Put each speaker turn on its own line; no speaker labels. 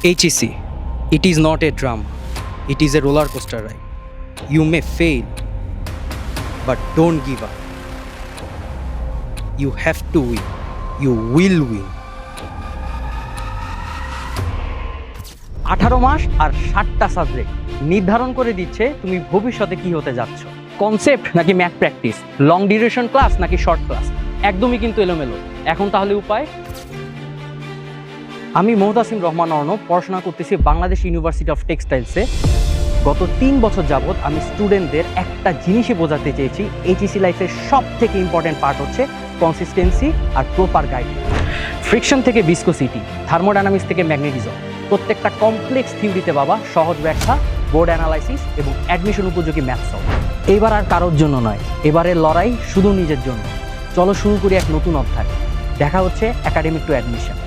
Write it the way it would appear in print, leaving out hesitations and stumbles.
HEC, it is not a drama, it is a roller coaster ride. You may fail, but don't give up. You have to win. You will win. 18 মাস আর 60টা subject নির্ধারণ করে দিচ্ছে তুমি ভবিষ্যতে কি হতে যাচ্ছ। কনসেপ্ট নাকি math practice, long duration class নাকি শর্ট ক্লাস, একদমই কিন্তু এলোমেলো। এখন তাহলে উপায়? আমি মোহতাসিম রহমান অর্ণব পড়াশোনা করতেছি বাংলাদেশ ইউনিভার্সিটি অফ টেক্সটাইলসে। গত 3 বছর যাবৎ আমি স্টুডেন্টদের একটা জিনিসই বোঝাতে চেয়েছি, এইচএসসি লাইফের সব থেকে ইম্পর্টেন্ট পার্ট হচ্ছে কনসিস্টেন্সি আর প্রপার গাইডেন্স। ফ্রিকশন থেকে ভিসকোসিটি, থার্মোডাইনামিক্স থেকে ম্যাগনেটিজম, প্রত্যেকটা কমপ্লেক্স থিওরিতে বাবা সহজ ব্যাখ্যা, বোর্ড অ্যানালাইসিস এবং অ্যাডমিশন উপযোগী ম্যাথস। এবার আর কারোর জন্য নয়, এবারের লড়াই শুধু নিজের জন্য। চলো শুরু করি এক নতুন অধ্যায়। দেখা হচ্ছে একাডেমিক টু অ্যাডমিশন।